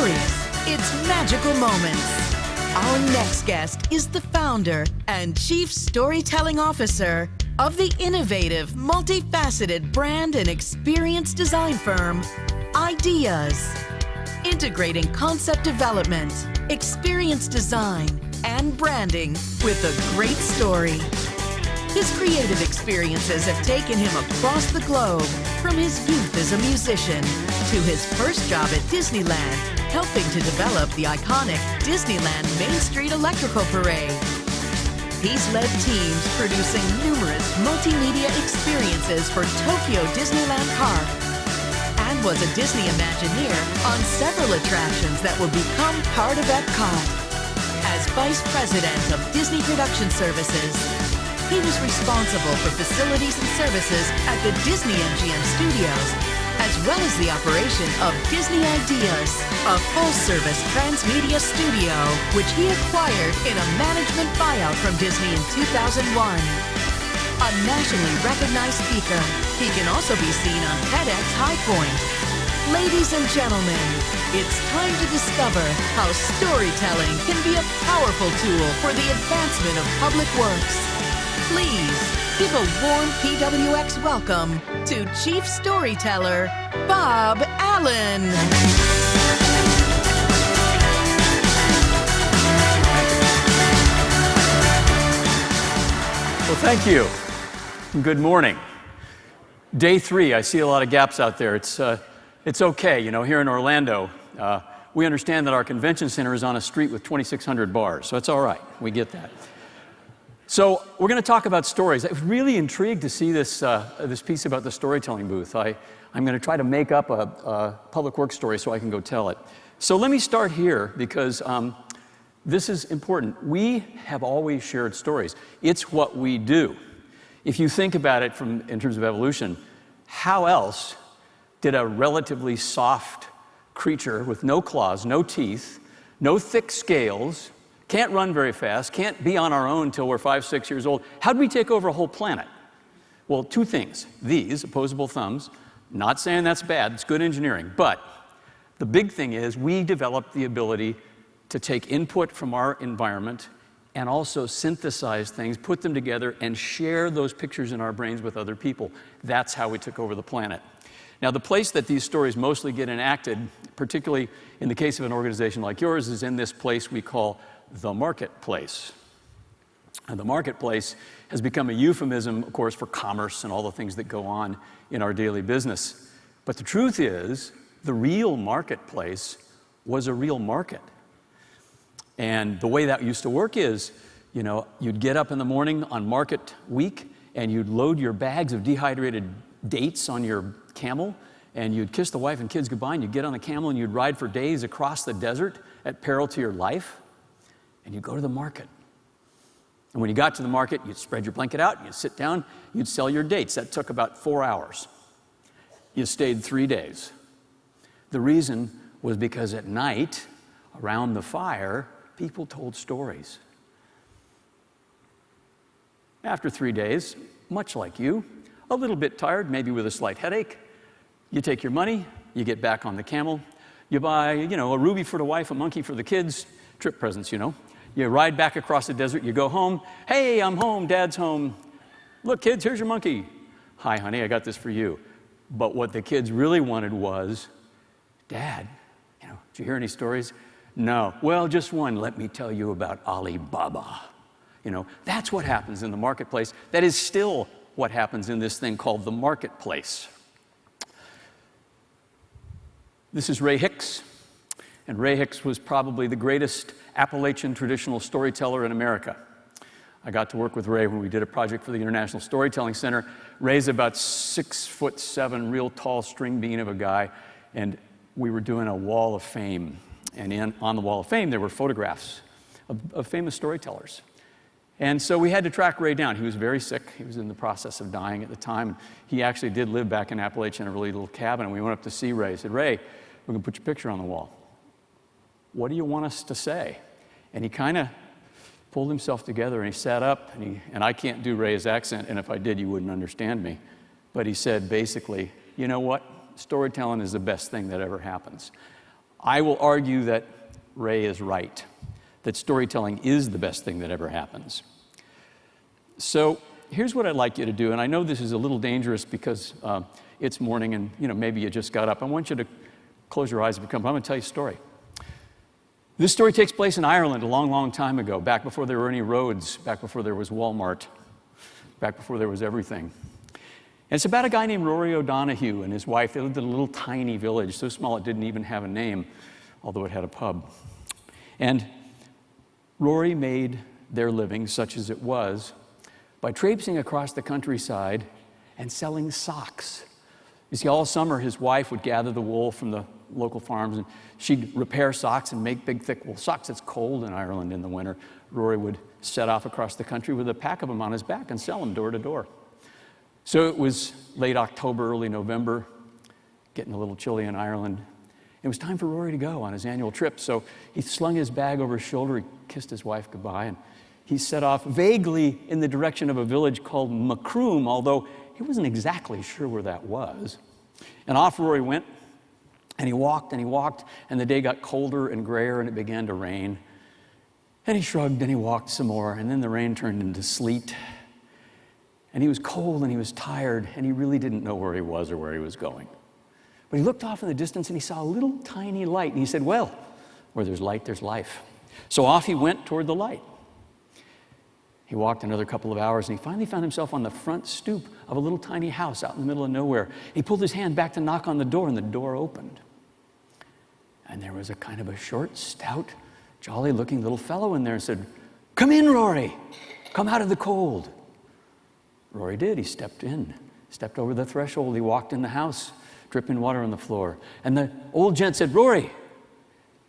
stories, it's magical moments. Our next guest is the founder and chief storytelling officer of the innovative, multifaceted brand and experience design firm, Ideas. Integrating concept development, experience design, and branding with a great story. His creative experiences have taken him across the globe, from his youth as a musician to his first job at Disneyland, helping to develop the iconic Disneyland Main Street Electrical Parade. He's led teams producing numerous multimedia experiences for Tokyo Disneyland Park and was a Disney Imagineer on several attractions that will become part of Epcot. As Vice President of Disney Production Services, he was responsible for facilities and services at the Disney MGM Studios, as well as the operation of Disney Ideas, a full-service transmedia studio, which he acquired in a management buyout from Disney in 2001. A nationally recognized speaker, he can also be seen on TEDx High Point. Ladies and gentlemen, it's time to discover how storytelling can be a powerful tool for the advancement of public works. Please give a warm PWX welcome to Chief Storyteller, Bob Allen. Well, thank you. Good morning. Day 3, I see a lot of gaps out there. It's okay, you know, here in Orlando, we understand that our convention center is on a street with 2,600 bars, so it's all right, we get that. So we're going to talk about stories. I was really intrigued to see this piece about the storytelling booth. I'm going to try to make up a public works story so I can go tell it. So let me start here because this is important. We have always shared stories. It's what we do. If you think about it in terms of evolution, how else did a relatively soft creature with no claws, no teeth, no thick scales, can't run very fast, can't be on our own until we're 5, 6 years old, how'd we take over a whole planet? Well, 2 things. These, opposable thumbs, not saying that's bad, it's good engineering, but the big thing is we developed the ability to take input from our environment and also synthesize things, put them together, and share those pictures in our brains with other people. That's how we took over the planet. Now, the place that these stories mostly get enacted, particularly in the case of an organization like yours, is in this place we call the marketplace. And the marketplace has become a euphemism, of course, for commerce and all the things that go on in our daily business. But the truth is, the real marketplace was a real market. And the way that used to work is, you know, you'd get up in the morning on market week and you'd load your bags of dehydrated dates on your camel and you'd kiss the wife and kids goodbye and you'd get on the camel and you'd ride for days across the desert at peril to your life and you'd go to the market. And when you got to the market, you'd spread your blanket out, you'd sit down, you'd sell your dates. That took about 4 hours. You stayed 3 days. The reason was because at night, around the fire, people told stories. After 3 days, much like you, a little bit tired, maybe with a slight headache, you take your money, you get back on the camel, you buy, you know, a ruby for the wife, a monkey for the kids, trip presents, you know. You ride back across the desert, you go home, hey, I'm home, Dad's home. Look, kids, here's your monkey. Hi, honey, I got this for you. But what the kids really wanted was, Dad, you know, did you hear any stories? No. Well, just one. Let me tell you about Alibaba. You know, that's what happens in the marketplace. That is still what happens in this thing called the marketplace. This is Ray Hicks. And Ray Hicks was probably the greatest Appalachian traditional storyteller in America. I got to work with Ray when we did a project for the International Storytelling Center. Ray's about 6'7", real tall string bean of a guy, and we were doing a wall of fame. And on the wall of fame, there were photographs of famous storytellers. And so we had to track Ray down. He was very sick. He was in the process of dying at the time. He actually did live back in Appalachia in a really little cabin. And we went up to see Ray. I said, Ray, we're going to put your picture on the wall. What do you want us to say? And he kind of pulled himself together and he sat up. And I can't do Ray's accent, and if I did, you wouldn't understand me. But he said, basically, you know what? Storytelling is the best thing that ever happens. I will argue that Ray is right, that storytelling is the best thing that ever happens. So here's what I'd like you to do, and I know this is a little dangerous because it's morning and maybe you just got up. I want you to close your eyes if you come. I'm going to tell you a story. This story takes place in Ireland a long, long time ago, back before there were any roads, back before there was Walmart, back before there was everything. And it's about a guy named Rory O'Donoghue and his wife. They lived in a little tiny village, so small it didn't even have a name, although it had a pub. And Rory made their living, such as it was, by traipsing across the countryside and selling socks. You see, all summer his wife would gather the wool from the local farms and she'd repair socks and make big, thick wool socks. It's cold in Ireland in the winter. Rory would set off across the country with a pack of them on his back and sell them door to door. So it was late October, early November, getting a little chilly in Ireland. It was time for Rory to go on his annual trip. So he slung his bag over his shoulder, he kissed his wife goodbye, and he set off vaguely in the direction of a village called Macroom, although he wasn't exactly sure where that was. And off Rory went, and he walked, and the day got colder and grayer, and it began to rain. And he shrugged, and he walked some more, and then the rain turned into sleet. And he was cold, and he was tired, and he really didn't know where he was or where he was going. But he looked off in the distance, and he saw a little tiny light, and he said, well, where there's light, there's life. So off he went toward the light. He walked another couple of hours, and he finally found himself on the front stoop of a little tiny house out in the middle of nowhere. He pulled his hand back to knock on the door, and the door opened. And there was a kind of a short, stout, jolly-looking little fellow in there and said, come in, Rory. Come out of the cold. Rory did. He stepped in, stepped over the threshold. He walked in the house, dripping water on the floor. And the old gent said, Rory,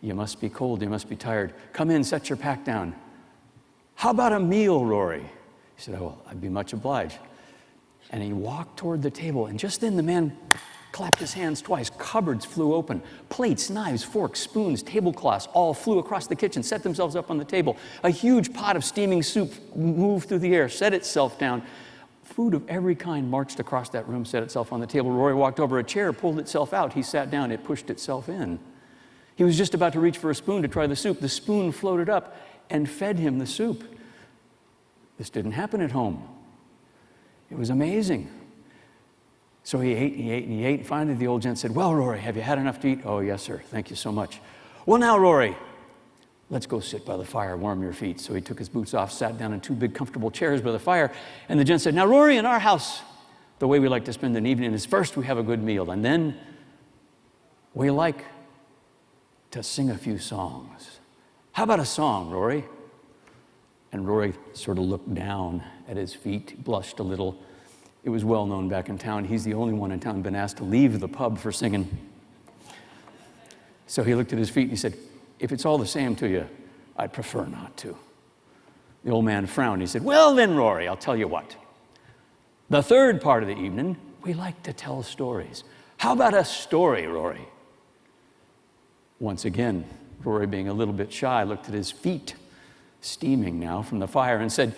you must be cold. You must be tired. Come in, set your pack down. How about a meal, Rory? He said, oh, well, I'd be much obliged. And he walked toward the table, and just then the man clapped his hands twice. Cupboards flew open. Plates, knives, forks, spoons, tablecloths all flew across the kitchen, set themselves up on the table. A huge pot of steaming soup moved through the air, set itself down. Food of every kind marched across that room, set itself on the table. Rory walked over a chair, pulled itself out. He sat down. It pushed itself in. He was just about to reach for a spoon to try the soup. The spoon floated up and fed him the soup. This didn't happen at home. It was amazing. So he ate and he ate and he ate. And finally, the old gent said, well, Rory, have you had enough to eat? Oh, yes, sir. Thank you so much. Well, now, Rory, let's go sit by the fire, warm your feet. So he took his boots off, sat down in two big comfortable chairs by the fire. And the gent said, now, Rory, in our house, the way we like to spend an evening is first we have a good meal, and then we like to sing a few songs. How about a song, Rory? And Rory sort of looked down at his feet, blushed a little. It was well known back in town. He's the only one in town been asked to leave the pub for singing. So he looked at his feet and he said, if it's all the same to you, I'd prefer not to. The old man frowned. He said, well then, Rory, I'll tell you what. The third part of the evening, we like to tell stories. How about a story, Rory? Once again, Rory, being a little bit shy, looked at his feet, steaming now from the fire, and said,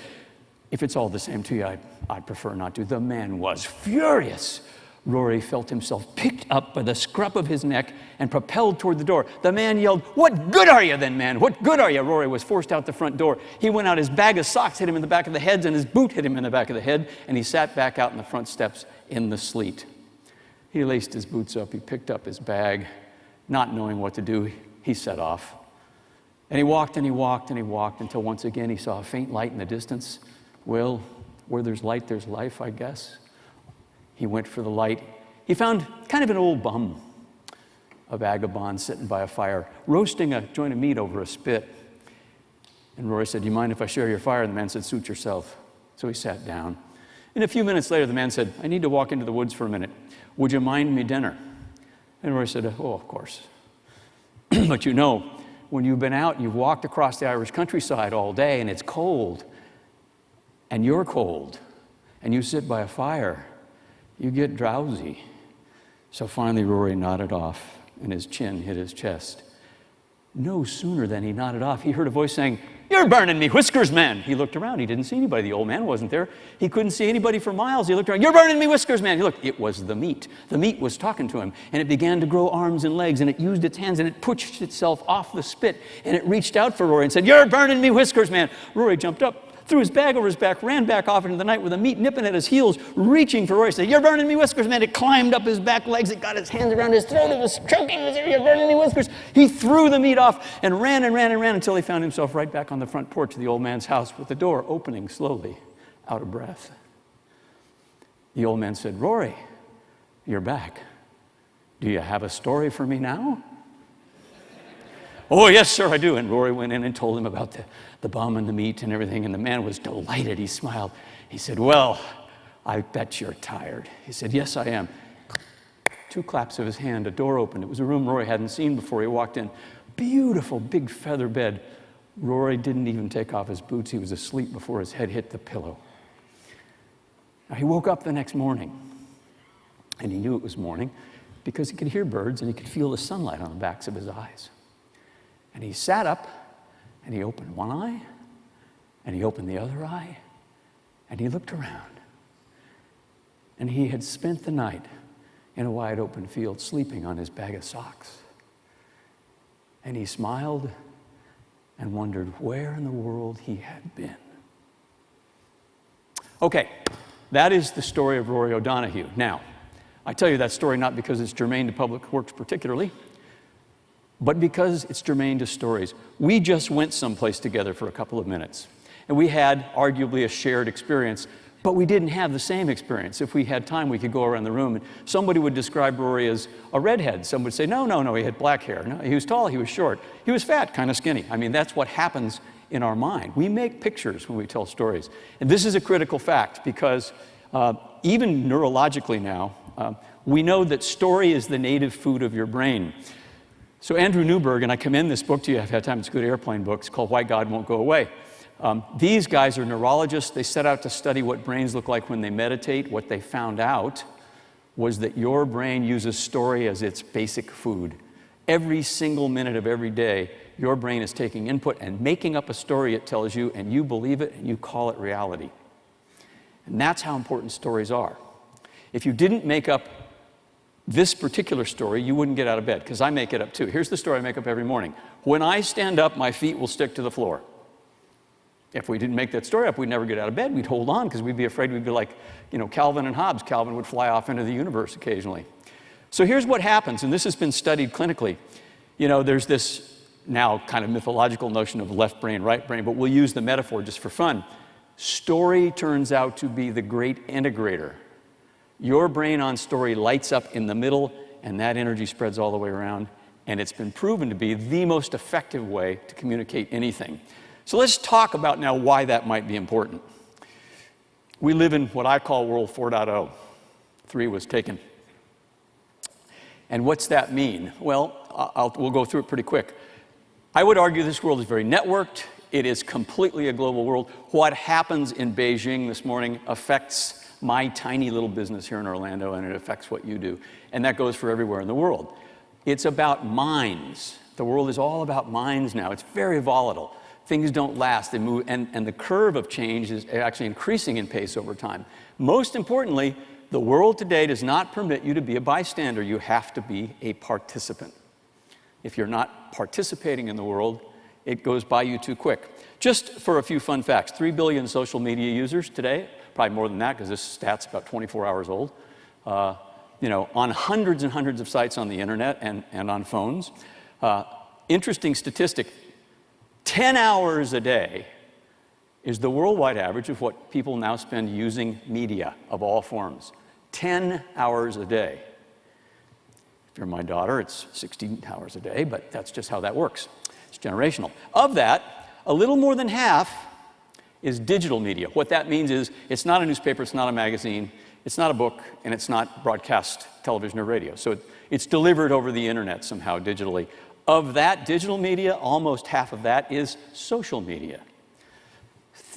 if it's all the same to you, I'd prefer not to. The man was furious. Rory felt himself picked up by the scruff of his neck and propelled toward the door. The man yelled, what good are you then, man? What good are you? Rory was forced out the front door. He went out, his bag of socks hit him in the back of the head, and his boot hit him in the back of the head, and he sat back out in the front steps in the sleet. He laced his boots up, he picked up his bag, not knowing what to do, he set off. And he walked and he walked and he walked until once again he saw a faint light in the distance. Well, where there's light, there's life, I guess. He went for the light. He found kind of an old bum, a vagabond sitting by a fire, roasting a joint of meat over a spit. And Rory said, do you mind if I share your fire? And the man said, suit yourself. So he sat down. And a few minutes later, the man said, I need to walk into the woods for a minute. Would you mind me dinner? And Rory said, oh, of course. But you know, when you've been out, you've walked across the Irish countryside all day, and it's cold, and you're cold, and you sit by a fire, you get drowsy. So finally, Rory nodded off, and his chin hit his chest. No sooner than he nodded off, he heard a voice saying, "You're burning me whiskers, man." He looked around. He didn't see anybody. The old man wasn't there. He couldn't see anybody for miles. He looked around. "You're burning me whiskers, man." He looked. It was the meat. The meat was talking to him, and it began to grow arms and legs, and it used its hands, and it pushed itself off the spit, and it reached out for Rory and said, "You're burning me whiskers, man." Rory jumped up, threw his bag over his back, ran back off into the night with the meat nipping at his heels, reaching for Rory, said, "You're burning me whiskers, man." It climbed up his back legs. It got its hands around his throat. It was choking. It was, "You're burning me whiskers." He threw the meat off and ran and ran and ran until he found himself right back on the front porch of the old man's house with the door opening slowly, out of breath. The old man said, "Rory, you're back. Do you have a story for me now?" "Oh, yes, sir, I do." And Rory went in and told him about the bum and the meat and everything, and the man was delighted. He smiled. He said, "Well, I bet you're tired." He said, "Yes, I am." 2 claps of his hand, a door opened. It was a room Rory hadn't seen before. He walked in. Beautiful, big feather bed. Rory didn't even take off his boots. He was asleep before his head hit the pillow. Now, he woke up the next morning, and he knew it was morning because he could hear birds and he could feel the sunlight on the backs of his eyes. And he sat up, and he opened one eye, and he opened the other eye, and he looked around. And he had spent the night in a wide open field sleeping on his bag of socks. And he smiled and wondered where in the world he had been. Okay, that is the story of Rory O'Donoghue. Now, I tell you that story not because it's germane to public works particularly, but because it's germane to stories. We just went someplace together for a couple of minutes, and we had arguably a shared experience, but we didn't have the same experience. If we had time, we could go around the room, and somebody would describe Rory as a redhead. Some would say, no, he had black hair. No, he was tall, he was short. He was fat, kind of skinny. I mean, that's what happens in our mind. We make pictures when we tell stories. And this is a critical fact because even neurologically now, we know that story is the native food of your brain. So Andrew Newberg, and I commend this book to you, I've had time, it's a good airplane book, it's called Why God Won't Go Away. These guys are neurologists. They set out to study what brains look like when they meditate. What they found out was that your brain uses story as its basic food. Every single minute of every day, your brain is taking input and making up a story it tells you, and you believe it, and you call it reality. And that's how important stories are. If you didn't make up this particular story, you wouldn't get out of bed, because I make it up too. Here's the story I make up every morning. When I stand up, my feet will stick to the floor. If we didn't make that story up, we'd never get out of bed. We'd hold on, because we'd be afraid we'd be like, Calvin and Hobbes. Calvin would fly off into the universe occasionally. So here's what happens, and this has been studied clinically. There's this now kind of mythological notion of left brain, right brain, but we'll use the metaphor just for fun. Story turns out to be the great integrator. Your brain on story lights up in the middle, and that energy spreads all the way around, and it's been proven to be the most effective way to communicate anything. So let's talk about now why that might be important. We live in what I call World 4.0. 3 was taken. And what's that mean? Well, we'll go through it pretty quick. I would argue this world is very networked. It is completely a global world. What happens in Beijing this morning affects my tiny little business here in Orlando, and it affects what you do. And that goes for everywhere in the world. It's about minds. The world is all about minds now. It's very volatile. Things don't last, they move, and the curve of change is actually increasing in pace over time. Most importantly, the world today does not permit you to be a bystander. You have to be a participant. If you're not participating in the world, it goes by you too quick. Just for a few fun facts, 3 billion social media users today, probably more than that because this stat's about 24 hours old, on hundreds and hundreds of sites on the internet and on phones. Interesting statistic, 10 hours a day is the worldwide average of what people now spend using media of all forms. 10 hours a day. If you're my daughter, it's 16 hours a day, but that's just how that works. It's generational. Of that, a little more than half is digital media. What that means is it's not a newspaper, it's not a magazine, it's not a book, and it's not broadcast television or radio. So it's delivered over the internet somehow digitally. Of that digital media, almost half of that is social media.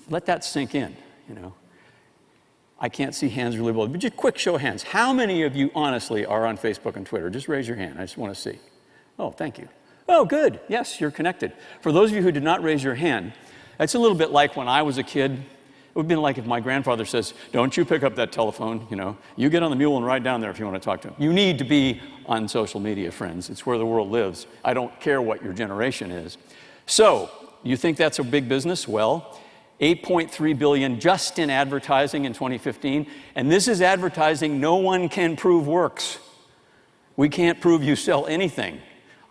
Let that sink in, I can't see hands really well, but just quick show of hands. How many of you honestly are on Facebook and Twitter? Just raise your hand, I just want to see. Oh, thank you. Oh, good. Yes, you're connected. For those of you who did not raise your hand, that's a little bit like when I was a kid. It would have been like if my grandfather says, don't you pick up that telephone, you get on the mule and ride down there if you want to talk to him. You need to be on social media, friends. It's where the world lives. I don't care what your generation is. So, you think that's a big business? Well, $8.3 billion just in advertising in 2015. And this is advertising no one can prove works. We can't prove you sell anything.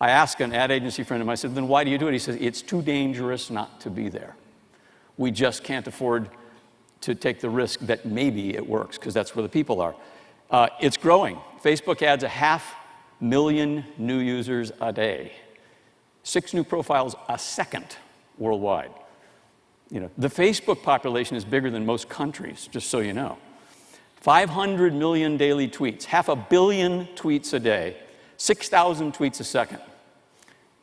I asked an ad agency friend of mine, I said, then why do you do it? He says, it's too dangerous not to be there. We just can't afford to take the risk that maybe it works, because that's where the people are. It's growing. Facebook adds 500,000 new users a day. 6 new profiles a second worldwide. The Facebook population is bigger than most countries, just so you know. 500 million daily tweets, 500 million tweets a day, 6,000 tweets a second.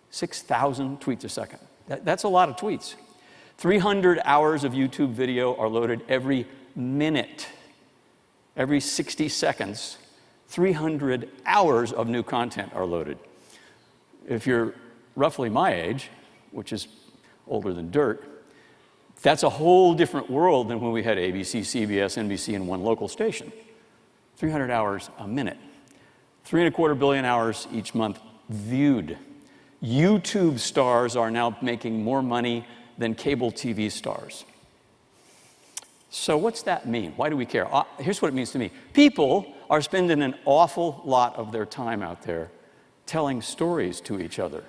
6,000 tweets a second. That's a lot of tweets. 300 hours of YouTube video are loaded every minute. Every 60 seconds, 300 hours of new content are loaded. If you're roughly my age, which is older than dirt, that's a whole different world than when we had ABC, CBS, NBC in one local station. 300 hours a minute. 3.25 billion hours each month viewed. YouTube stars are now making more money than cable TV stars. So what's that mean? Why do we care? Here's what it means to me. People are spending an awful lot of their time out there telling stories to each other.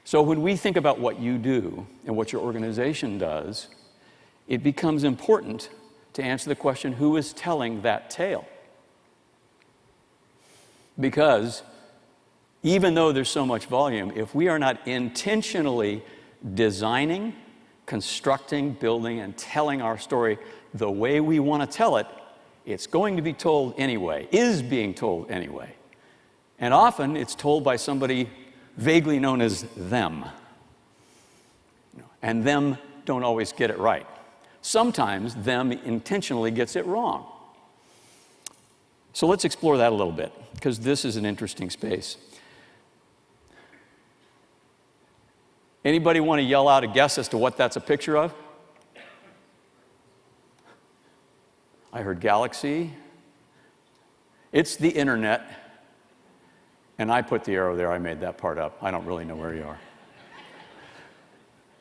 So when we think about what you do and what your organization does, it becomes important to answer the question, who is telling that tale? Because even though there's so much volume, if we are not intentionally designing, constructing, building, and telling our story the way we want to tell it, it's going to be told anyway, is being told anyway. And often it's told by somebody vaguely known as them. And them don't always get it right. Sometimes them intentionally gets it wrong. So let's explore that a little bit, because this is an interesting space. Anybody want to yell out a guess as to what that's a picture of? I heard galaxy. It's the internet. And I put the arrow there. I made that part up. I don't really know where you are.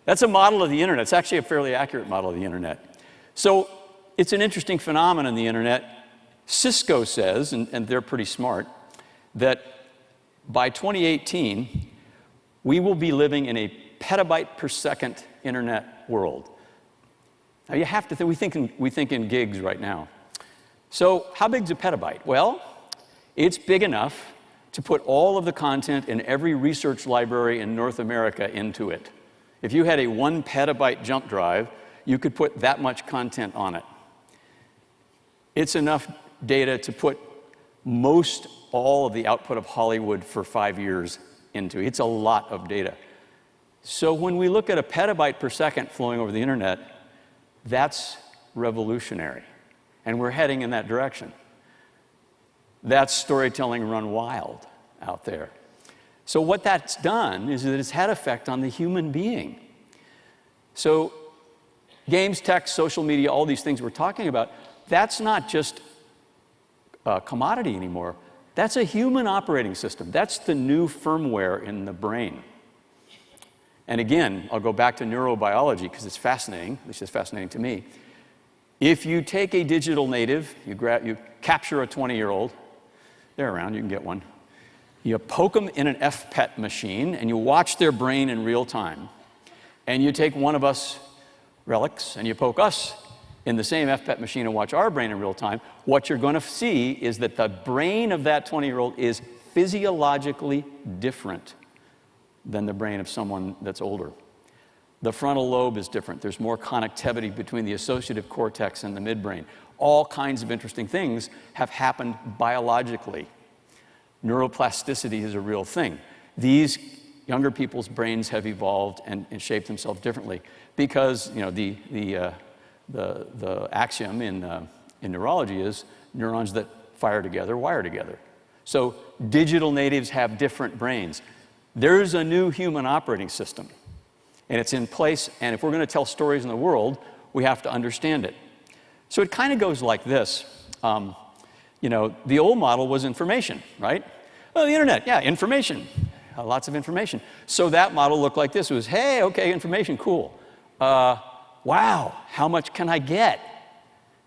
That's a model of the internet. It's actually a fairly accurate model of the internet. So it's an interesting phenomenon in the internet. Cisco says, and they're pretty smart, that by 2018, we will be living in a petabyte per second internet world. Now you have to think, we think in gigs right now. So how big is a petabyte? Well, it's big enough to put all of the content in every research library in North America into it. If you had a 1 petabyte jump drive, you could put that much content on it. It's enough data to put most all of the output of Hollywood for 5 years into. It's a lot of data. So when we look at a petabyte per second flowing over the internet, that's revolutionary. And we're heading in that direction. That's storytelling run wild out there. So what that's done is that it's had effect on the human being. So games, text, social media, all these things we're talking about, that's not just a commodity anymore. That's a human operating system. That's the new firmware in the brain. And again, I'll go back to neurobiology because it's fascinating, at least it's fascinating to me. If you take a digital native, you capture a 20-year-old, they're around, you can get one. You poke them in an FPET machine and you watch their brain in real time. And you take one of us relics and you poke us in the same FPET machine and watch our brain in real time. What you're going to see is that the brain of that 20-year-old is physiologically different than the brain of someone that's older. The frontal lobe is different. There's more connectivity between the associative cortex and the midbrain. All kinds of interesting things have happened biologically. Neuroplasticity is a real thing. These younger people's brains have evolved and shaped themselves differently because the axiom in neurology is neurons that fire together wire together. So digital natives have different brains. There's a new human operating system, and it's in place, and if we're going to tell stories in the world, we have to understand it. So it kind of goes like this. You know, the old model was information, right? Oh, the internet, yeah, information, lots of information. So that model looked like this. It was, hey, okay, information, cool. Wow, how much can I get?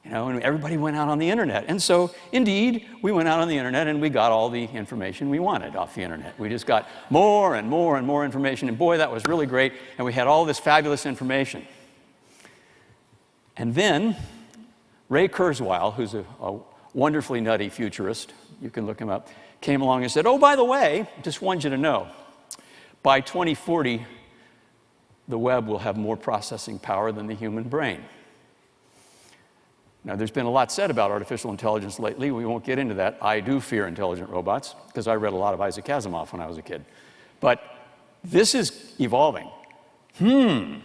You know, and everybody went out on the internet. And so, indeed, we went out on the internet and we got all the information we wanted off the internet. We just got more and more and more information, and boy, that was really great, and we had all this fabulous information. And then, Ray Kurzweil, who's a wonderfully nutty futurist, you can look him up, came along and said, oh, by the way, just want you to know, by 2040, the web will have more processing power than the human brain. Now, there's been a lot said about artificial intelligence lately. We won't get into that. I do fear intelligent robots, because I read a lot of Isaac Asimov when I was a kid. But this is evolving. Well,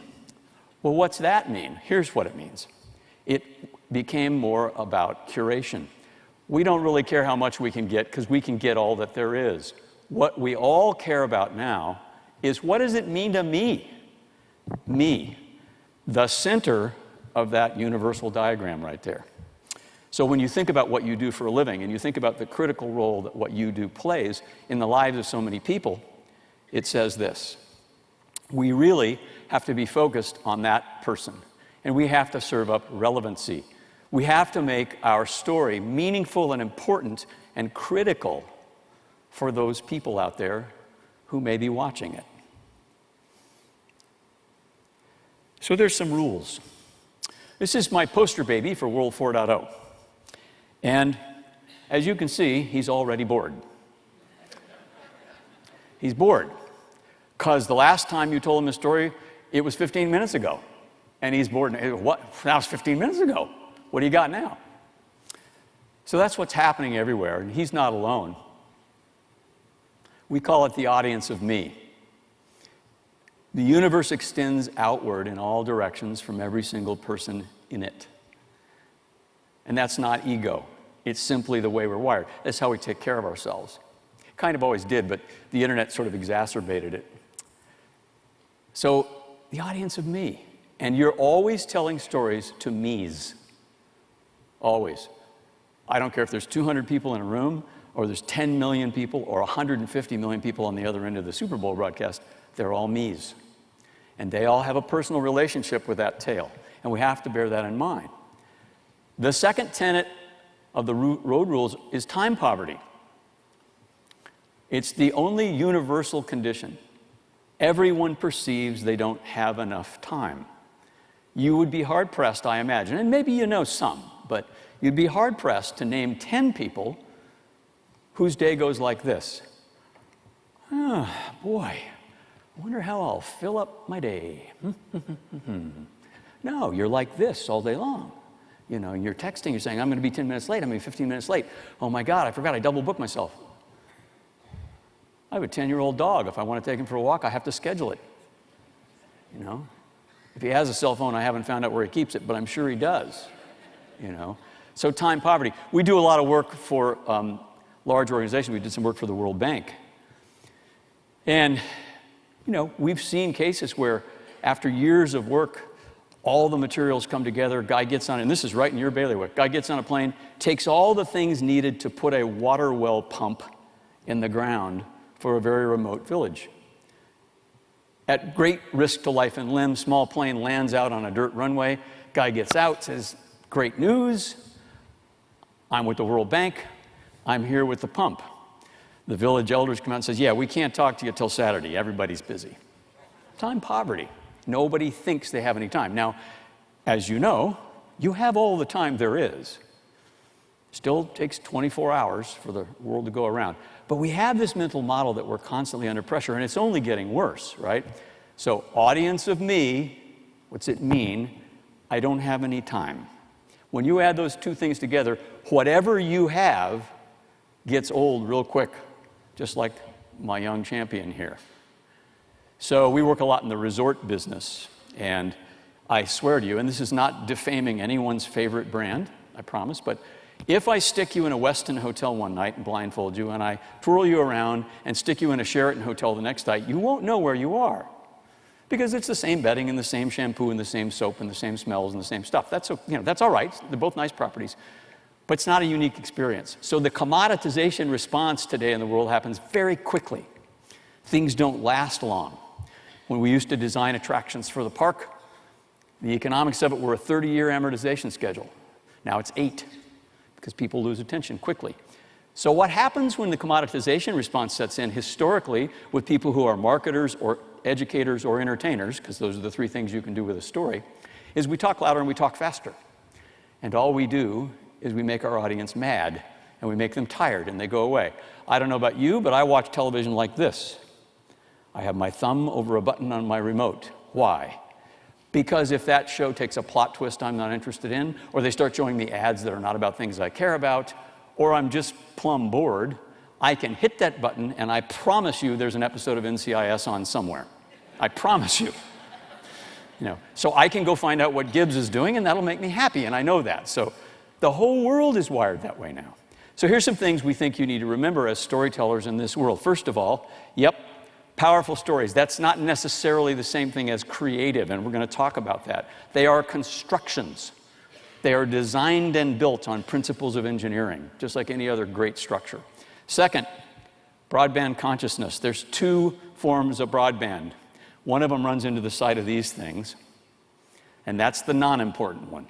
what's that mean? Here's what it means. It became more about curation. We don't really care how much we can get, because we can get all that there is. What we all care about now is, what does it mean to me? Me, the center of that universal diagram right there. So when you think about what you do for a living, and you think about the critical role that what you do plays in the lives of so many people, it says this: we really have to be focused on that person, and we have to serve up relevancy. We have to make our story meaningful and important and critical for those people out there who may be watching it. So there's some rules. This is my poster baby for World 4.0. And as you can see, he's already bored. He's bored, because the last time you told him a story, it was 15 minutes ago. And he's bored. What? That was 15 minutes ago. What do you got now? So that's what's happening everywhere, and he's not alone. We call it the audience of me. The universe extends outward in all directions from every single person in it. And that's not ego. It's simply the way we're wired. That's how we take care of ourselves. Kind of always did, but the internet sort of exacerbated it. So, the audience of me. And you're always telling stories to me's. Always. I don't care if there's 200 people in a room, or there's 10 million people, or 150 million people on the other end of the Super Bowl broadcast. They're all me's. And they all have a personal relationship with that tale. And we have to bear that in mind. The second tenet of the road rules is time poverty. It's the only universal condition. Everyone perceives they don't have enough time. You would be hard-pressed, I imagine, and maybe you know some, but you'd be hard-pressed to name 10 people whose day goes like this. Oh, boy. I wonder how I'll fill up my day. No, you're like this all day long. You know, you're texting, you're saying, I'm going to be 10 minutes late, I'm going to be 15 minutes late. Oh my God, I forgot, I double booked myself. I have a 10-year-old dog. If I want to take him for a walk, I have to schedule it. You know? If he has a cell phone, I haven't found out where he keeps it, but I'm sure he does. You know? So time poverty. We do a lot of work for large organizations. We did some work for the World Bank. And you know, we've seen cases where after years of work, all the materials come together, guy gets on, and this is right in your bailiwick, guy gets on a plane, takes all the things needed to put a water well pump in the ground for a very remote village. At great risk to life and limb, small plane lands out on a dirt runway, guy gets out, says, great news, I'm with the World Bank, I'm here with the pump. The village elders come out and says, yeah, we can't talk to you till Saturday. Everybody's busy. Time poverty. Nobody thinks they have any time. Now, as you know, you have all the time there is. Still takes 24 hours for the world to go around. But we have this mental model that we're constantly under pressure, and it's only getting worse, right? So, audience of me, what's it mean? I don't have any time. When you add those two things together, whatever you have gets old real quick. Just like my young champion here. So we work a lot in the resort business, and I swear to you, and this is not defaming anyone's favorite brand, I promise, but If I stick you in a Westin hotel one night and blindfold you, and I twirl you around and stick you in a Sheraton hotel the next night, you won't know where you are. Because it's the same bedding and the same shampoo and the same soap and the same smells and the same stuff. That's all right. They're both nice properties. But it's not a unique experience. So the commoditization response today in the world happens very quickly. Things don't last long. When we used to design attractions for the park, the economics of it were a 30-year amortization schedule. Now it's 8, because people lose attention quickly. So what happens when the commoditization response sets in historically with people who are marketers or educators or entertainers, because those are the 3 things you can do with a story, is we talk louder and we talk faster. And all we do is we make our audience mad, and we make them tired, and they go away. I don't know about you, but I watch television like this. I have my thumb over a button on my remote. Why? Because if that show takes a plot twist I'm not interested in, or they start showing me ads that are not about things I care about, or I'm just plumb bored, I can hit that button, and I promise you there's an episode of NCIS on somewhere. I promise you. So I can go find out what Gibbs is doing, and that'll make me happy, and I know that. So the whole world is wired that way now. So here's some things we think you need to remember as storytellers in this world. First of all, powerful stories. That's not necessarily the same thing as creative, and we're going to talk about that. They are constructions. They are designed and built on principles of engineering, just like any other great structure. Second, broadband consciousness. There's 2 forms of broadband. One of them runs into the side of these things, and that's the non-important one.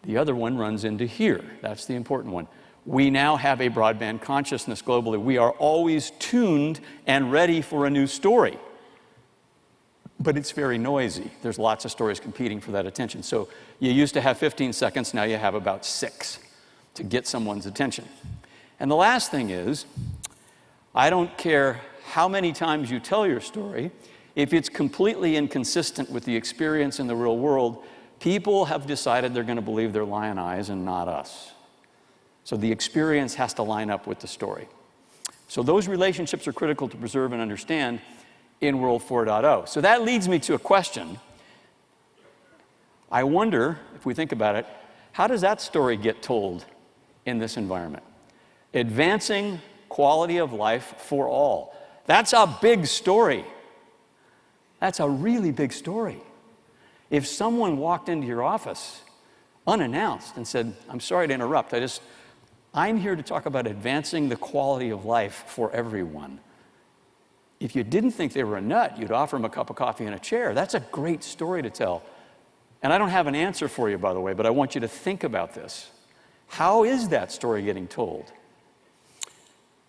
The other one runs into here. That's the important one. We now have a broadband consciousness globally. We are always tuned and ready for a new story. But it's very noisy. There's lots of stories competing for that attention. So you used to have 15 seconds, now you have about 6 to get someone's attention. And the last thing is, I don't care how many times you tell your story, if it's completely inconsistent with the experience in the real world, people have decided they're going to believe their lion eyes and not us. So the experience has to line up with the story. So those relationships are critical to preserve and understand in World 4.0. So that leads me to a question. I wonder, if we think about it, how does that story get told in this environment? Advancing quality of life for all. That's a big story. That's a really big story. If someone walked into your office unannounced and said, I'm sorry to interrupt, I'm here to talk about advancing the quality of life for everyone. If you didn't think they were a nut, you'd offer them a cup of coffee and a chair. That's a great story to tell. And I don't have an answer for you, by the way, but I want you to think about this. How is that story getting told?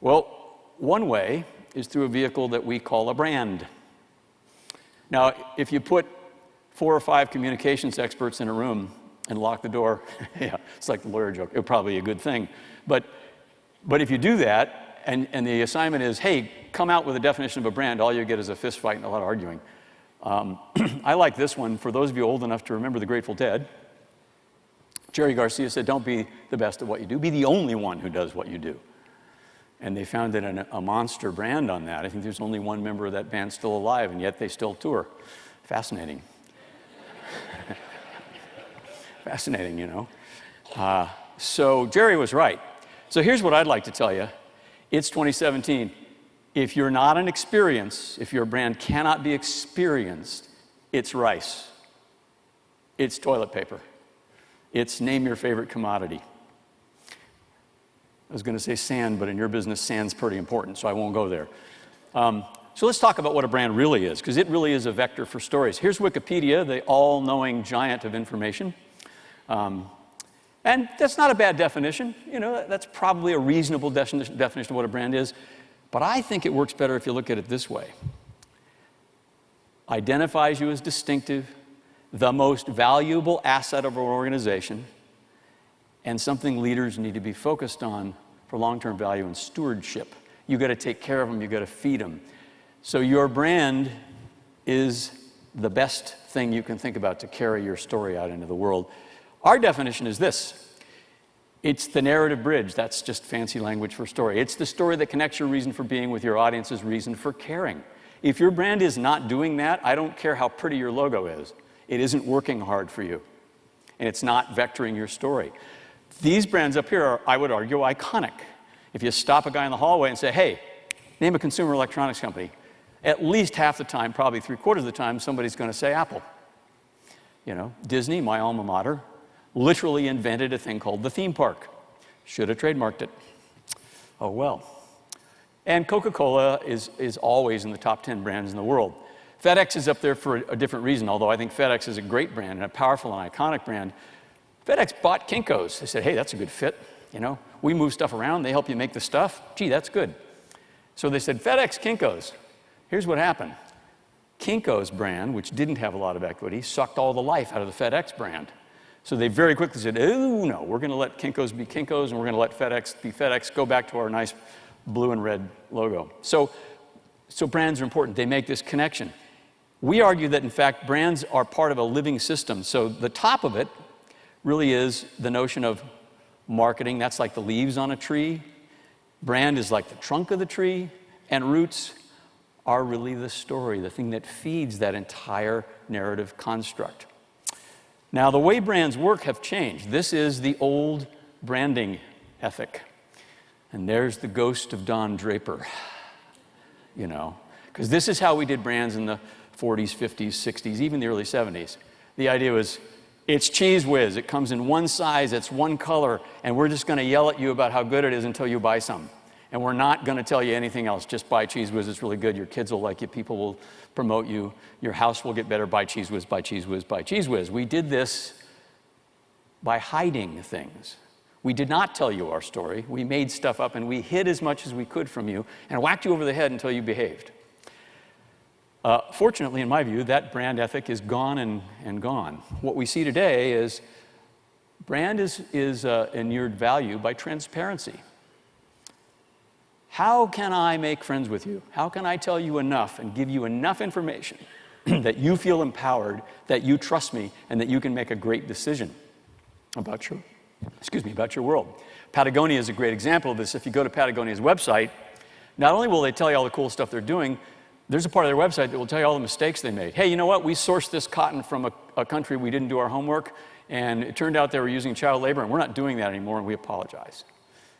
Well, one way is through a vehicle that we call a brand. Now, if you put 4 or 5 communications experts in a room and lock the door, yeah, it's like the lawyer joke, it would probably be a good thing. But if you do that, and the assignment is, hey, come out with a definition of a brand, all you get is a fist fight and a lot of arguing. I like this one. For those of you old enough to remember the Grateful Dead, Jerry Garcia said, don't be the best at what you do, be the only one who does what you do. And they founded a monster brand on that. I think there's only one member of that band still alive, and yet they still tour. Fascinating. Fascinating, you know. So Jerry was right. So here's what I'd like to tell you. It's 2017. If you're not an experience, if your brand cannot be experienced, it's rice. It's toilet paper. It's name your favorite commodity. I was going to say sand, but in your business, sand's pretty important, so I won't go there. So let's talk about what a brand really is, because it really is a vector for stories. Here's Wikipedia, the all-knowing giant of information. And that's not a bad definition. You know, that's probably a reasonable definition of what a brand is. But I think it works better if you look at it this way. Identifies you as distinctive, the most valuable asset of our organization, and something leaders need to be focused on for long-term value and stewardship. You got to take care of them, you got to feed them. So your brand is the best thing you can think about to carry your story out into the world. Our definition is this. It's the narrative bridge. That's just fancy language for story. It's the story that connects your reason for being with your audience's reason for caring. If your brand is not doing that, I don't care how pretty your logo is. It isn't working hard for you. And it's not vectoring your story. These brands up here are, I would argue, iconic. If you stop a guy in the hallway and say, hey, name a consumer electronics company, at least half the time, probably 3/4 of the time, somebody's going to say Apple. You know, Disney, my alma mater, literally invented a thing called the theme park. Should have trademarked it. Oh well. And Coca-Cola is always in the top 10 brands in the world. FedEx is up there for a different reason, although I think FedEx is a great brand and a powerful and iconic brand. FedEx bought Kinko's. They said, hey, that's a good fit. You know, we move stuff around. They help you make the stuff. Gee, that's good. So they said, FedEx, Kinko's. Here's what happened. Kinko's brand, which didn't have a lot of equity, sucked all the life out of the FedEx brand. So they very quickly said, oh, no, we're going to let Kinko's be Kinko's, and we're going to let FedEx be FedEx, go back to our nice blue and red logo. So brands are important. They make this connection. We argue that, in fact, brands are part of a living system. So the top of it really is the notion of marketing. That's like the leaves on a tree. Brand is like the trunk of the tree. And roots are really the story, the thing that feeds that entire narrative construct. Now, the way brands work have changed. This is the old branding ethic. And there's the ghost of Don Draper, you know, because this is how we did brands in the 40s, 50s, 60s, even the early 70s. The idea was, it's Cheese Whiz. It comes in one size, it's one color, and we're just going to yell at you about how good it is until you buy some. And we're not going to tell you anything else. Just buy Cheese Whiz. It's really good. Your kids will like you. People will promote you. Your house will get better. Buy Cheese Whiz, buy Cheese Whiz, buy Cheese Whiz. We did this by hiding things. We did not tell you our story. We made stuff up, and we hid as much as we could from you and whacked you over the head until you behaved. Fortunately, in my view, that brand ethic is gone and gone. What we see today is brand is inured value by transparency. How can I make friends with you? How can I tell you enough and give you enough information that you feel empowered, that you trust me, and that you can make a great decision about your world? Patagonia is a great example of this. If you go to Patagonia's website, not only will they tell you all the cool stuff they're doing, there's a part of their website that will tell you all the mistakes they made. Hey, you know what? We sourced this cotton from a country we didn't do our homework, and it turned out they were using child labor, and we're not doing that anymore, and we apologize.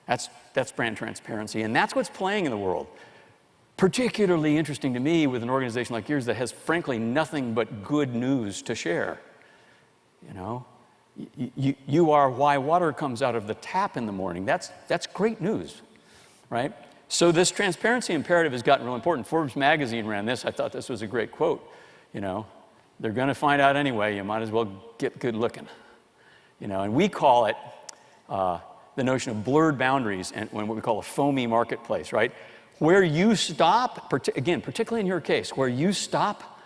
That's brand transparency, and that's what's playing in the world. Particularly interesting to me with an organization like yours that has, frankly, nothing but good news to share. You know, you are why water comes out of the tap in the morning. That's great news, right? So this transparency imperative has gotten real important. Forbes magazine ran this. I thought this was a great quote. You know, they're going to find out anyway. You might as well get good looking. You know, and we call it the notion of blurred boundaries and what we call a foamy marketplace, right? Where you stop, again, particularly in your case, where you stop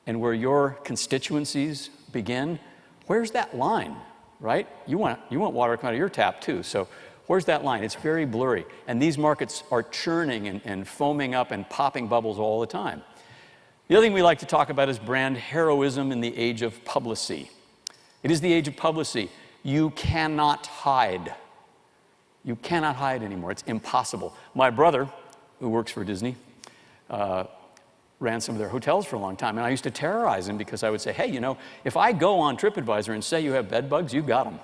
and where your constituencies begin, where's that line, right? You want water coming out of your tap too, so where's that line? It's very blurry. And these markets are churning and foaming up and popping bubbles all the time. The other thing we like to talk about is brand heroism in the age of publicity. It is the age of publicity. You cannot hide. You cannot hide anymore. It's impossible. My brother, who works for Disney, ran some of their hotels for a long time, and I used to terrorize him because I would say, hey, you know, if I go on TripAdvisor and say you have bed bugs, you got them.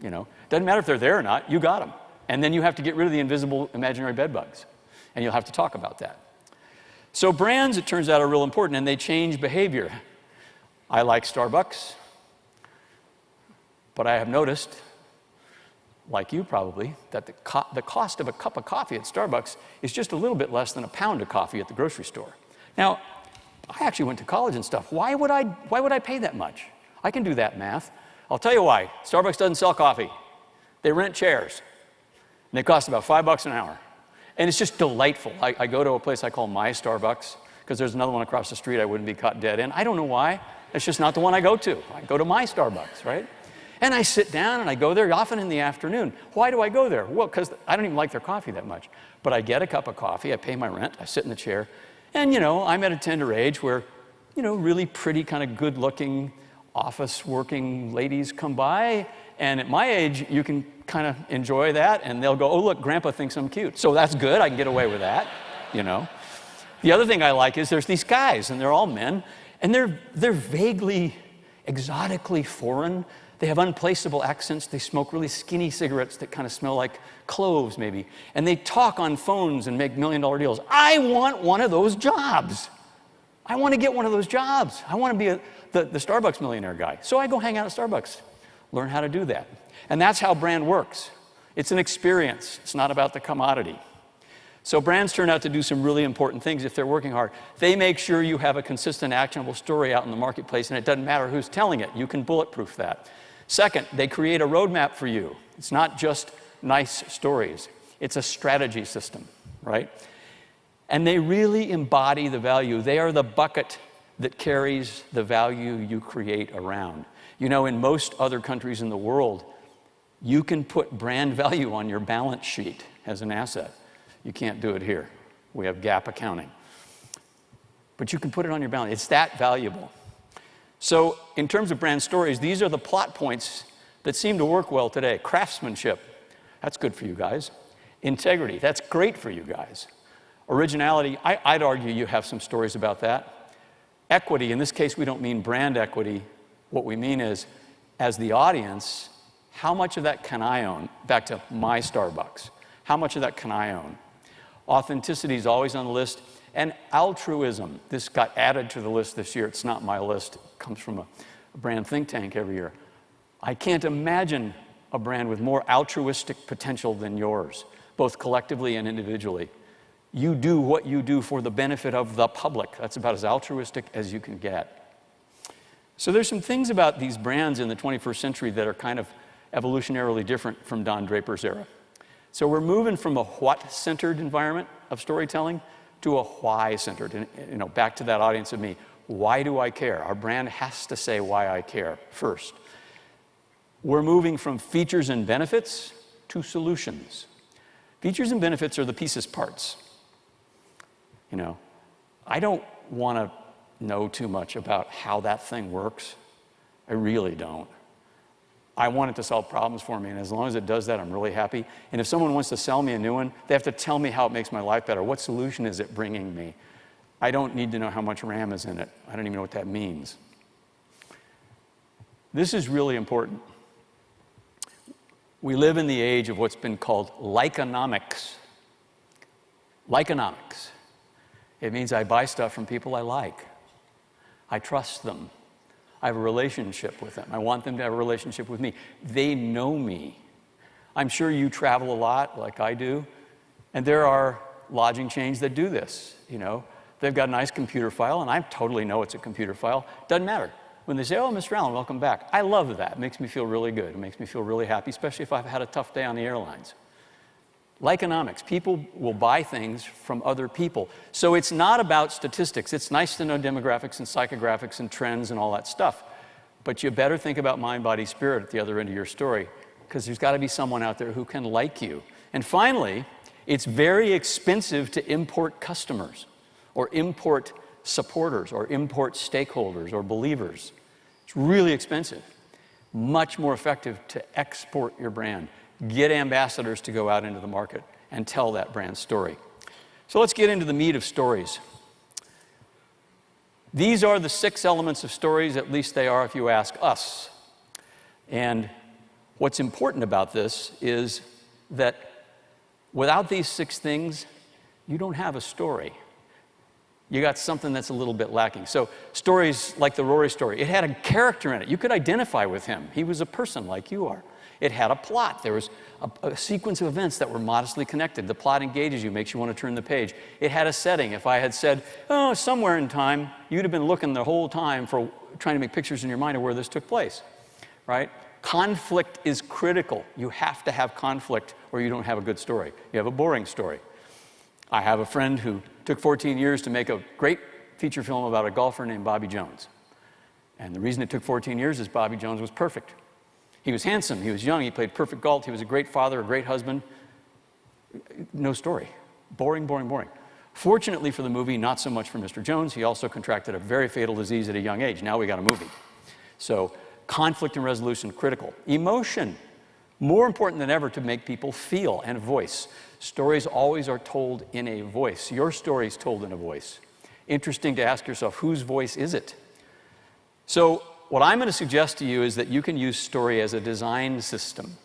You know, doesn't matter if they're there or not, you got them. And then you have to get rid of the invisible imaginary bed bugs, and you'll have to talk about that. So brands, it turns out, are real important, and they change behavior. I like Starbucks, but I have noticed, like you probably, that the cost of a cup of coffee at Starbucks is just a little bit less than a pound of coffee at the grocery store. Now, I actually went to college and stuff. Why would I pay that much? I can do that math. I'll tell you why. Starbucks doesn't sell coffee. They rent chairs, and they cost about $5 an hour. And it's just delightful. I go to a place I call My Starbucks, because there's another one across the street I wouldn't be caught dead in. I don't know why. It's just not the one I go to. I go to My Starbucks, right? And I sit down and I go there often in the afternoon. Why do I go there? Well, because I don't even like their coffee that much. But I get a cup of coffee, I pay my rent, I sit in the chair, and you know, I'm at a tender age where, you know, really pretty, kind of good-looking, office-working ladies come by, and at my age, you can kind of enjoy that, and they'll go, oh, look, Grandpa thinks I'm cute. So that's good, I can get away with that, you know. The other thing I like is there's these guys, and they're all men, and they're vaguely, exotically foreign. They have unplaceable accents. They smoke really skinny cigarettes that kind of smell like cloves, maybe. And they talk on phones and make million-dollar deals. I want one of those jobs. I want to get one of those jobs. I want to be the Starbucks millionaire guy. So I go hang out at Starbucks, learn how to do that. And that's how brand works. It's an experience. It's not about the commodity. So brands turn out to do some really important things if they're working hard. They make sure you have a consistent, actionable story out in the marketplace, and it doesn't matter who's telling it. You can bulletproof that. Second, they create a roadmap for you. It's not just nice stories. It's a strategy system, right? And they really embody the value. They are the bucket that carries the value you create around. You know, in most other countries in the world, you can put brand value on your balance sheet as an asset. You can't do it here. We have GAAP accounting. But you can put it on your balance. It's that valuable. So in terms of brand stories, these are the plot points that seem to work well today. Craftsmanship, that's good for you guys. Integrity, that's great for you guys. Originality, I'd argue you have some stories about that. Equity, in this case, we don't mean brand equity. What we mean is, as the audience, how much of that can I own? Back to my Starbucks. How much of that can I own? Authenticity is always on the list. And altruism, this got added to the list this year. It's not my list. It comes from a brand think tank every year. I can't imagine a brand with more altruistic potential than yours, both collectively and individually. You do what you do for the benefit of the public. That's about as altruistic as you can get. So there's some things about these brands in the 21st century that are kind of evolutionarily different from Don Draper's era. So we're moving from a what-centered environment of storytelling to a why-centered, and back to that audience of me. Why do I care? Our brand has to say why I care first. We're moving from features and benefits to solutions. Features and benefits are the pieces parts. I don't want to know too much about how that thing works. I really don't. I want it to solve problems for me, and as long as it does that, I'm really happy. And if someone wants to sell me a new one, they have to tell me how it makes my life better. What solution is it bringing me? I don't need to know how much RAM is in it. I don't even know what that means. This is really important. We live in the age of what's been called likeonomics. Likeonomics. It means I buy stuff from people I like. I trust them. I have a relationship with them. I want them to have a relationship with me. They know me. I'm sure you travel a lot like I do, and there are lodging chains that do this. They've got a nice computer file, and I totally know it's a computer file. Doesn't matter. When they say, "Oh, Mr. Allen, welcome back," I love that. It makes me feel really good. It makes me feel really happy, especially if I've had a tough day on the airlines. Likeonomics, people will buy things from other people. So it's not about statistics. It's nice to know demographics and psychographics and trends and all that stuff. But you better think about mind, body, spirit at the other end of your story, because there's got to be someone out there who can like you. And finally, it's very expensive to import customers or import supporters or import stakeholders or believers. It's really expensive. Much more effective to export your brand. Get ambassadors to go out into the market and tell that brand story. So let's get into the meat of stories. These are the 6 elements of stories, at least they are if you ask us. And what's important about this is that without these 6 things, you don't have a story. You got something that's a little bit lacking. So stories like the Rory story, it had a character in it. You could identify with him. He was a person like you are. It had a plot. There was a sequence of events that were modestly connected. The plot engages you, makes you want to turn the page. It had a setting. If I had said, "Oh, somewhere in time," you'd have been looking the whole time for trying to make pictures in your mind of where this took place, right? Conflict is critical. You have to have conflict or you don't have a good story. You have a boring story. I have a friend who took 14 years to make a great feature film about a golfer named Bobby Jones. And the reason it took 14 years is Bobby Jones was perfect. He was handsome, he was young, he played perfect golf, he was a great father, a great husband. No story. Boring, boring, boring. Fortunately for the movie, not so much for Mr. Jones. He also contracted a very fatal disease at a young age. Now we got a movie. So conflict and resolution, critical. Emotion, more important than ever to make people feel, and voice. Stories always are told in a voice. Your story is told in a voice. Interesting to ask yourself, whose voice is it? So what I'm going to suggest to you is that you can use story as a design system.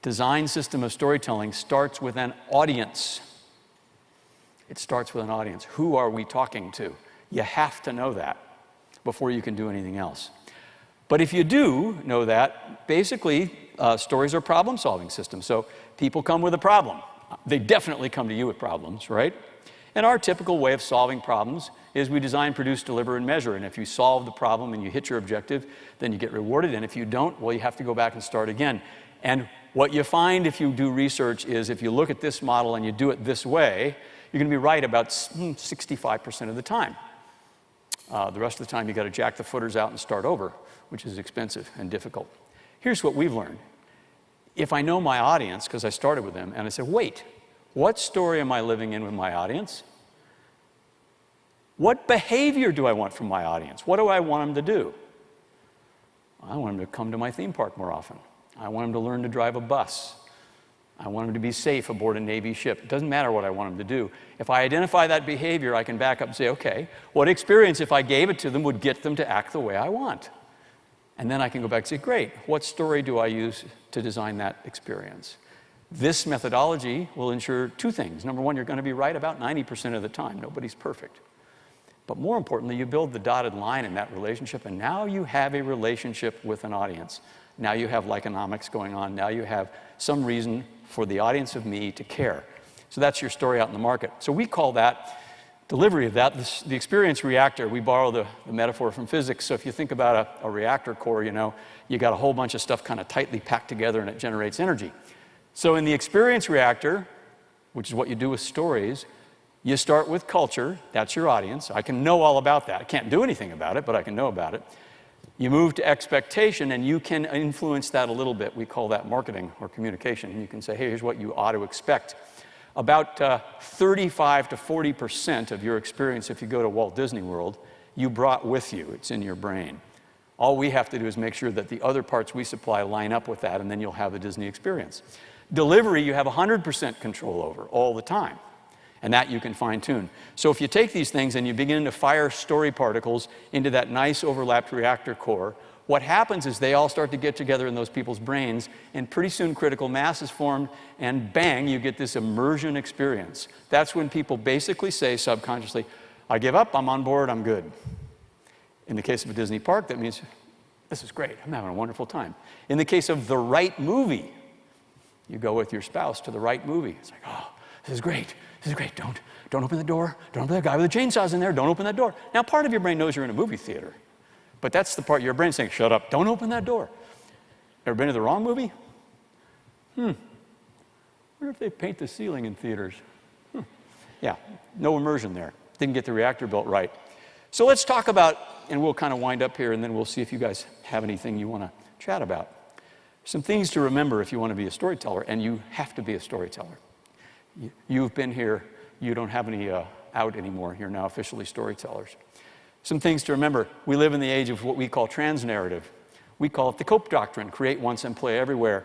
Design system of storytelling starts with an audience. It starts with an audience. Who are we talking to? You have to know that before you can do anything else. But if you do know that, basically, stories are problem-solving systems. So people come with a problem. They definitely come to you with problems, right? And our typical way of solving problems is we design, produce, deliver, and measure. And if you solve the problem and you hit your objective, then you get rewarded. And if you don't, well, you have to go back and start again. And what you find if you do research is if you look at this model and you do it this way, you're going to be right about 65% of the time. The rest of the time, you got to jack the footers out and start over, which is expensive and difficult. Here's what we've learned. If I know my audience, because I started with them, and I said, wait, what story am I living in with my audience? What behavior do I want from my audience? What do I want them to do? I want them to come to my theme park more often. I want them to learn to drive a bus. I want them to be safe aboard a Navy ship. It doesn't matter what I want them to do. If I identify that behavior, I can back up and say, okay, what experience, if I gave it to them, would get them to act the way I want? And then I can go back and say, great, what story do I use to design that experience? This methodology will ensure two things. Number one, you're going to be right about 90% of the time. Nobody's perfect. But more importantly, you build the dotted line in that relationship, and now you have a relationship with an audience. Now you have lyconomics going on. Now you have some reason for the audience of me to care. So that's your story out in the market. So we call that delivery of that the experience reactor. We borrow the metaphor from physics. So if you think about a reactor core, you know, you got a whole bunch of stuff kind of tightly packed together and it generates energy. So in the experience reactor, which is what you do with stories, you start with culture. That's your audience. I can know all about that. I can't do anything about it, but I can know about it. You move to expectation, and you can influence that a little bit. We call that marketing or communication. And you can say, hey, here's what you ought to expect. About 35 to 40% of your experience, if you go to Walt Disney World, you brought with you. It's in your brain. All we have to do is make sure that the other parts we supply line up with that, and then you'll have a Disney experience. Delivery, you have 100% control over all the time. And that you can fine-tune. So if you take these things and you begin to fire story particles into that nice overlapped reactor core, what happens is they all start to get together in those people's brains, and pretty soon critical mass is formed, and bang, you get this immersion experience. That's when people basically say subconsciously, I give up, I'm on board, I'm good. In the case of a Disney park, that means, this is great, I'm having a wonderful time. In the case of the right movie, you go with your spouse to the right movie. It's like, oh, this is great. This is great. Don't open the door. Don't open the guy with the chainsaw's in there. Don't open that door. Now, part of your brain knows you're in a movie theater, but that's the part of your brain saying, shut up. Don't open that door. Ever been to the wrong movie? I wonder if they paint the ceiling in theaters. Yeah, no immersion there. Didn't get the reactor built right. So let's talk about, and we'll kind of wind up here, and then we'll see if you guys have anything you want to chat about. Some things to remember if you want to be a storyteller, and you have to be a storyteller. You've been here, you don't have any out anymore. You're now officially storytellers. Some things to remember. We live in the age of what we call trans-narrative. We call it the Cope Doctrine, create once and play everywhere.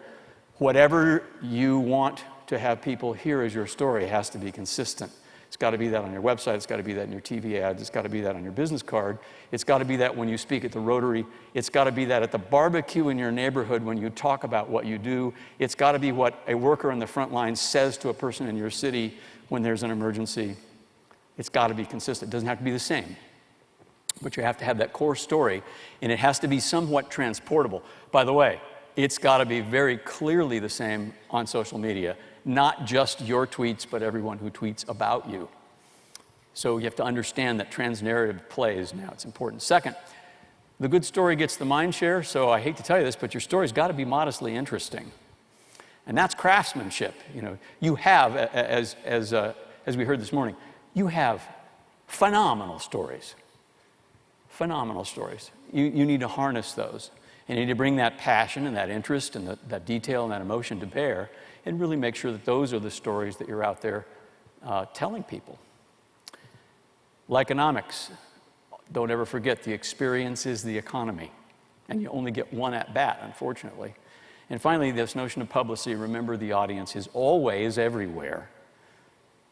Whatever you want to have people hear as your story has to be consistent. It's got to be that on your website, it's got to be that in your TV ads, it's got to be that on your business card, it's got to be that when you speak at the Rotary, it's got to be that at the barbecue in your neighborhood when you talk about what you do, it's got to be what a worker on the front line says to a person in your city when there's an emergency. It's got to be consistent. It doesn't have to be the same, but you have to have that core story, and it has to be somewhat transportable. By the way, it's got to be very clearly the same on social media. Not just your tweets, but everyone who tweets about you. So you have to understand that trans-narrative plays now. It's important. Second, the good story gets the mind share, so I hate to tell you this, but your story's got to be modestly interesting. And that's craftsmanship. You know, you have, as we heard this morning, you have phenomenal stories. Phenomenal stories. You need to harness those. You need to bring that passion and that interest and that detail and that emotion to bear, and really make sure that those are the stories that you're out there telling people. Lyconomics, don't ever forget the experience is the economy, and you only get one at bat, unfortunately. And finally, this notion of publicity, remember the audience is always everywhere.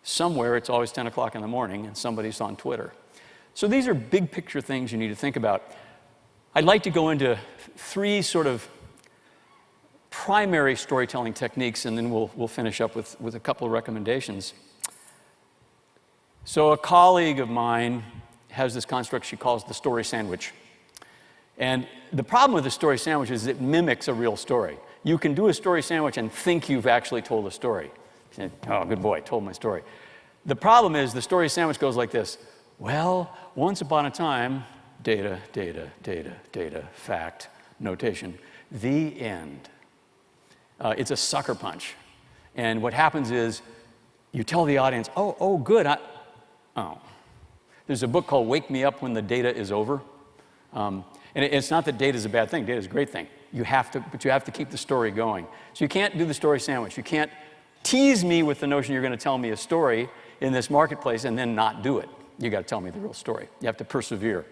Somewhere it's always 10 o'clock in the morning and somebody's on Twitter. So these are big picture things you need to think about. I'd like to go into 3 sort of primary storytelling techniques, and then we'll finish up with a couple of recommendations. So a colleague of mine has this construct she calls the story sandwich. And the problem with the story sandwich is it mimics a real story. You can do a story sandwich and think you've actually told a story. Oh, good boy, told my story. The problem is the story sandwich goes like this. Well, once upon a time, data, data, data, data, fact, notation, the end. It's a sucker punch. And what happens is you tell the audience, oh, good. There's a book called Wake Me Up When the Data is Over. And it's not that data is a bad thing. Data is a great thing. But you have to keep the story going. So you can't do the story sandwich. You can't tease me with the notion you're going to tell me a story in this marketplace and then not do it. You got to tell me the real story. You have to persevere.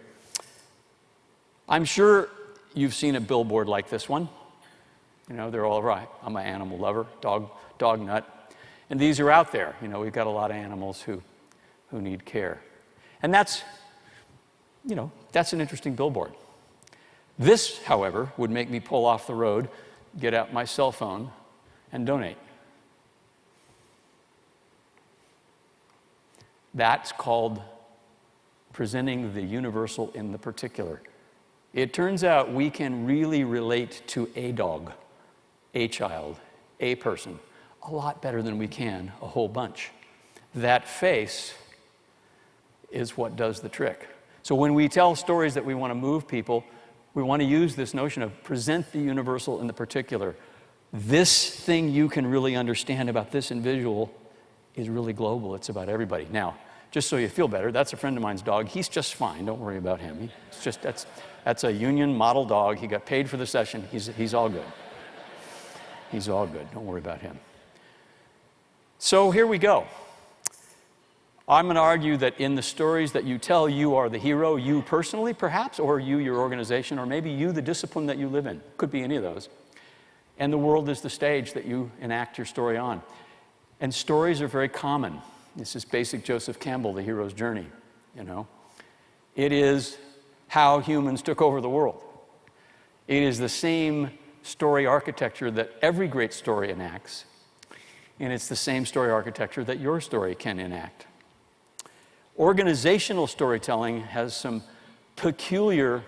I'm sure you've seen a billboard like this one. You know, they're all right. I'm an animal lover, dog nut. And these are out there. You know, we've got a lot of animals who need care. And that's an interesting billboard. This, however, would make me pull off the road, get out my cell phone, and donate. That's called presenting the universal in the particular. It turns out we can really relate to a dog, a child, a person, a lot better than we can a whole bunch. That face is what does the trick. So when we tell stories that we want to move people, we want to use this notion of present the universal in the particular. This thing you can really understand about this individual is really global. It's about everybody. Now, just so you feel better, that's a friend of mine's dog. He's just fine. Don't worry about him. That's a union model dog. He got paid for the session. He's all good. He's all good. Don't worry about him. So here we go. I'm going to argue that in the stories that you tell, you are the hero, you personally perhaps, or you, your organization, or maybe you, the discipline that you live in. Could be any of those. And the world is the stage that you enact your story on. And stories are very common. This is basic Joseph Campbell, The Hero's Journey, you know. It is how humans took over the world. It is the same story architecture that every great story enacts. And it's the same story architecture that your story can enact. Organizational storytelling has some peculiar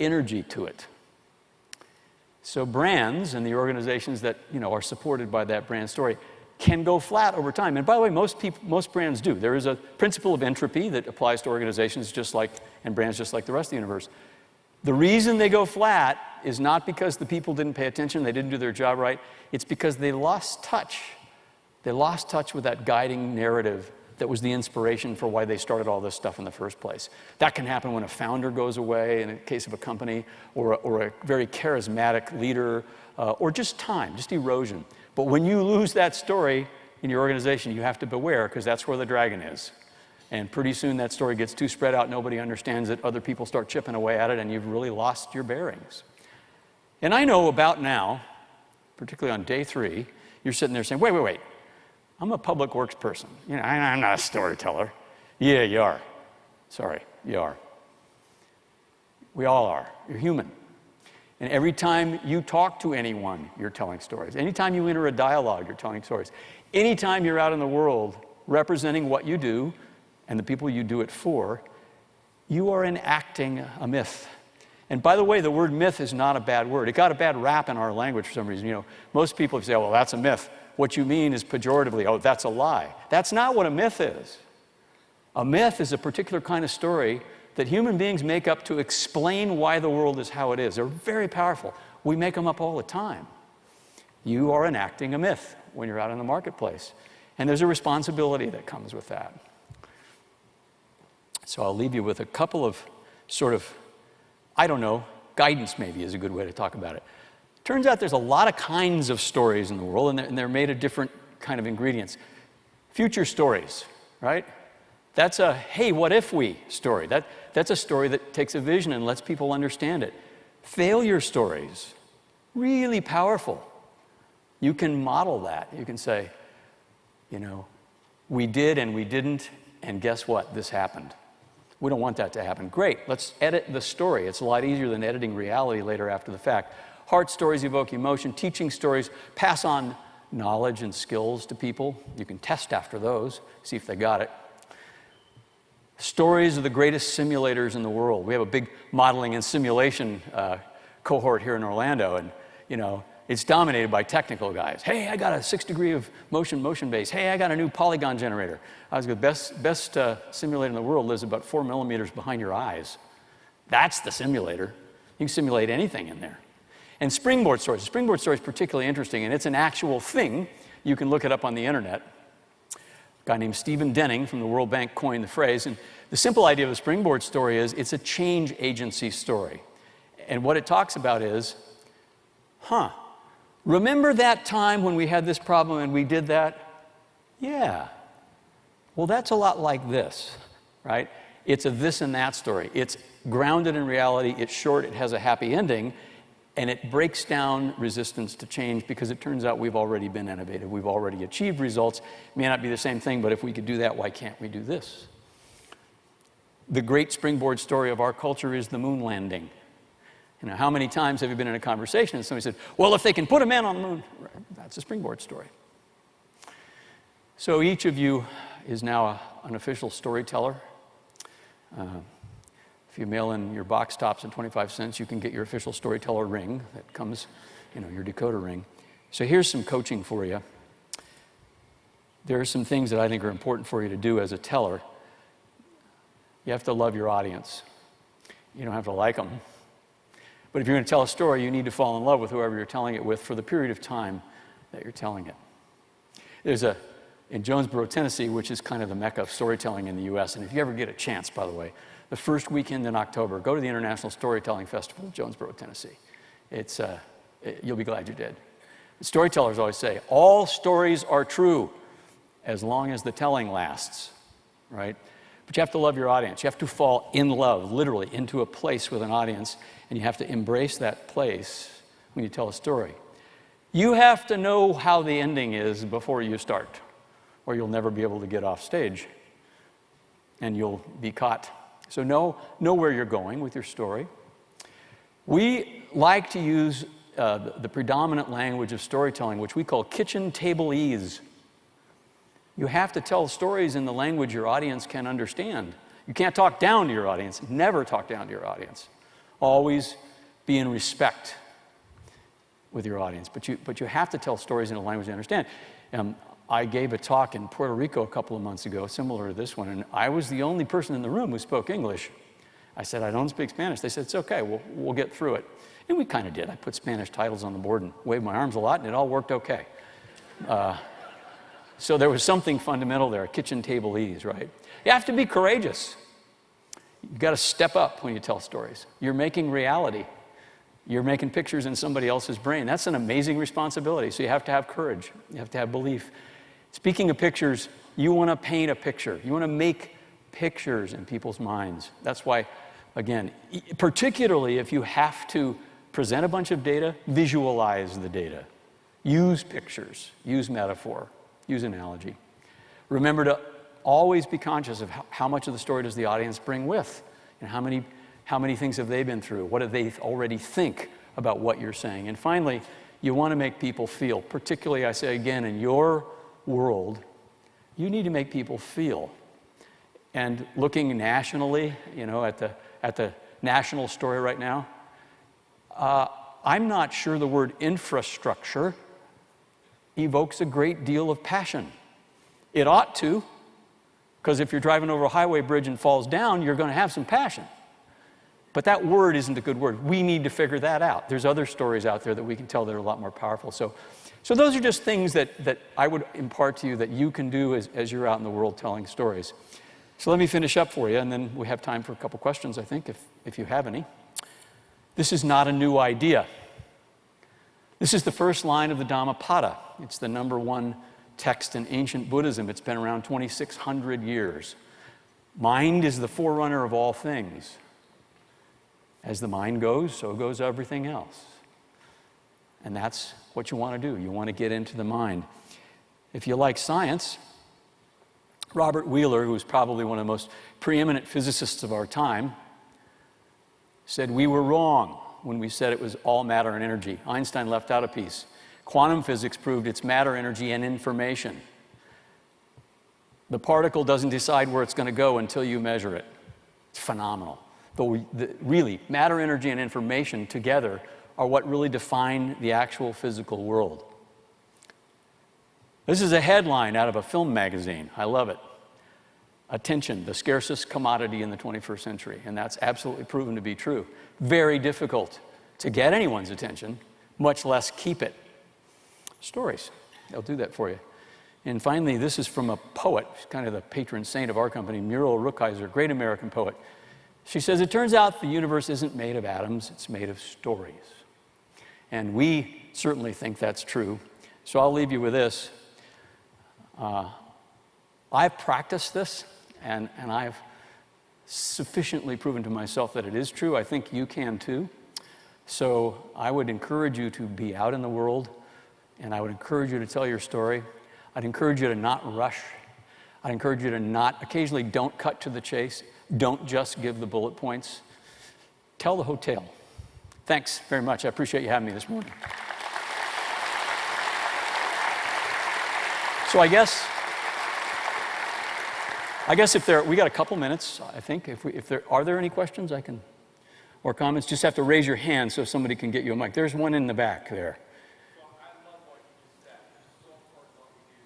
energy to it. So brands and the organizations that are supported by that brand story can go flat over time. And by the way, most brands do. There is a principle of entropy that applies to organizations and brands just like the rest of the universe. The reason they go flat is not because the people didn't pay attention, they didn't do their job right. It's because they lost touch. They lost touch with that guiding narrative that was the inspiration for why they started all this stuff in the first place. That can happen when a founder goes away, in the case of a company, or a very charismatic leader, or just time, just erosion. But when you lose that story in your organization, you have to beware, because that's where the dragon is. And pretty soon that story gets too spread out, nobody understands it, other people start chipping away at it, and you've really lost your bearings. And I know about now, particularly on day 3, you're sitting there saying, wait, I'm a public works person. I'm not a storyteller. Yeah, you are. Sorry, you are. We all are. You're human. And every time you talk to anyone, you're telling stories. Anytime you enter a dialogue, you're telling stories. Anytime you're out in the world representing what you do and the people you do it for, you are enacting a myth. And by the way, the word myth is not a bad word. It got a bad rap in our language for some reason. Most people say, well, that's a myth. What you mean is pejoratively, oh, that's a lie. That's not what a myth is. A myth is a particular kind of story that human beings make up to explain why the world is how it is. They're very powerful. We make them up all the time. You are enacting a myth when you're out in the marketplace. And there's a responsibility that comes with that. So I'll leave you with a couple of guidance maybe is a good way to talk about it. Turns out there's a lot of kinds of stories in the world, and they're made of different kind of ingredients. Future stories, right? That's a, hey, what if we story. That's a story that takes a vision and lets people understand it. Failure stories, really powerful. You can model that. You can say, we did and we didn't, and guess what? This happened. We don't want that to happen. Great, let's edit the story. It's a lot easier than editing reality later after the fact. Heart stories evoke emotion. Teaching stories pass on knowledge and skills to people. You can test after those, see if they got it. Stories are the greatest simulators in the world. We have a big modeling and simulation cohort here in Orlando, and it's dominated by technical guys. Hey, I got a 6 degree of motion base. Hey, I got a new polygon generator. I was the best simulator in the world lives about 4 millimeters behind your eyes. That's the simulator. You can simulate anything in there. And springboard stories. The springboard story is particularly interesting, and it's an actual thing. You can look it up on the internet. A guy named Stephen Denning from the World Bank coined the phrase. And the simple idea of a springboard story is it's a change agency story. And what it talks about is, remember that time when we had this problem and we did that? Yeah. Well, that's a lot like this, right? It's a this and that story. It's grounded in reality. It's short. It has a happy ending. And it breaks down resistance to change because it turns out we've already been innovative. We've already achieved results. It may not be the same thing, but if we could do that, why can't we do this? The great springboard story of our culture is the moon landing. How many times have you been in a conversation and somebody said, well, if they can put a man on the moon, that's a springboard story. So each of you is now an official storyteller. If you mail in your box tops at 25 cents, you can get your official storyteller ring that comes, your decoder ring. So here's some coaching for you. There are some things that I think are important for you to do as a teller. You have to love your audience. You don't have to like them. But if you're going to tell a story, you need to fall in love with whoever you're telling it with for the period of time that you're telling it. There's in Jonesboro, Tennessee, which is kind of the mecca of storytelling in the U.S., and if you ever get a chance, by the way, the first weekend in October, go to the International Storytelling Festival in Jonesboro, Tennessee. You'll be glad you did. The storytellers always say, all stories are true as long as the telling lasts, right? But you have to love your audience. You have to fall in love, literally, into a place with an audience, and you have to embrace that place when you tell a story. You have to know how the ending is before you start, or you'll never be able to get off stage, and you'll be caught. So know where you're going with your story. We like to use the predominant language of storytelling, which we call kitchen table-ese. You have to tell stories in the language your audience can understand. You can't talk down to your audience. Never talk down to your audience. Always be in respect with your audience. But you have to tell stories in a language they understand. I gave a talk in Puerto Rico a couple of months ago, similar to this one, and I was the only person in the room who spoke English. I said, I don't speak Spanish. They said, it's okay, we'll get through it. And we kind of did. I put Spanish titles on the board and waved my arms a lot, and it all worked okay. So there was something fundamental there, kitchen table-ese, right? You have to be courageous. You've got to step up when you tell stories. You're making reality. You're making pictures in somebody else's brain. That's an amazing responsibility, so you have to have courage. You have to have belief. Speaking of pictures, you want to paint a picture. You want to make pictures in people's minds. That's why, again, particularly if you have to present a bunch of data, visualize the data. Use pictures, use metaphor, use analogy. Remember to always be conscious of how much of the story does the audience bring with, and how many things have they been through? What do they already think about what you're saying? And finally, you want to make people feel, particularly, I say again, in your world, you need to make people feel. And looking nationally, at the national story right now, I'm not sure the word infrastructure evokes a great deal of passion. It ought to, because if you're driving over a highway bridge and falls down, you're going to have some passion. But that word isn't a good word. We need to figure that out. There's other stories out there that we can tell that are a lot more powerful. So those are just things that I would impart to you that you can do as you're out in the world telling stories. So let me finish up for you, and then we have time for a couple questions, I think, if you have any. This is not a new idea. This is the first line of the Dhammapada. It's the #1 text in ancient Buddhism. It's been around 2,600 years. Mind is the forerunner of all things. As the mind goes, so goes everything else. And that's what you want to do. You want to get into the mind. If you like science, Robert Wheeler, who was probably one of the most preeminent physicists of our time, said we were wrong when we said it was all matter and energy. Einstein left out a piece. Quantum physics proved it's matter, energy, and information. The particle doesn't decide where it's going to go until you measure it. It's phenomenal. Really, matter, energy, and information together are what really define the actual physical world. This is a headline out of a film magazine. I love it. Attention, the scarcest commodity in the 21st century. And that's absolutely proven to be true. Very difficult to get anyone's attention, much less keep it. Stories, they'll do that for you. And finally, this is from a poet, kind of the patron saint of our company, Muriel Rukeyser, great American poet. She says, it turns out the universe isn't made of atoms, it's made of stories. And we certainly think that's true. So I'll leave you with this. I've practiced this, and I've sufficiently proven to myself that it is true. I think you can too. So I would encourage you to be out in the world, and I would encourage you to tell your story. I'd encourage you to not rush. I'd encourage you to not, occasionally don't cut to the chase. Don't just give the bullet points. Tell the hotel. Thanks very much. I appreciate you having me this morning. So I guess we got a couple minutes, I think. Are there any questions or comments? Just have to raise your hand so somebody can get you a mic. There's one in the back there. Well, I love what you just said. It's so important what we do.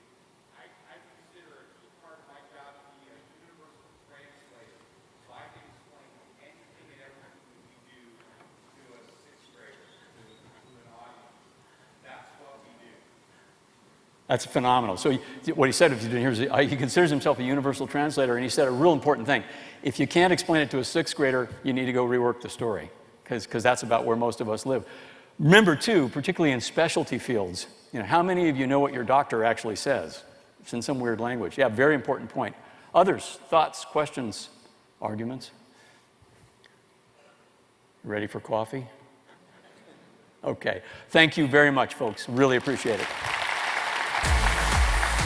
I consider it as part of my job to be a universal translator, so I can explain anything and everything we do to a sixth grader, to an audience. That's what we do. That's phenomenal. So what he said, if you didn't hear, he considers himself a universal translator, and he said a real important thing. If you can't explain it to a sixth grader, you need to go rework the story, because that's about where most of us live. Remember, too, particularly in specialty fields, how many of you know what your doctor actually says? It's in some weird language. Yeah, very important point. Others, thoughts, questions, arguments? Ready for coffee? Okay. Thank you very much, folks. Really appreciate it.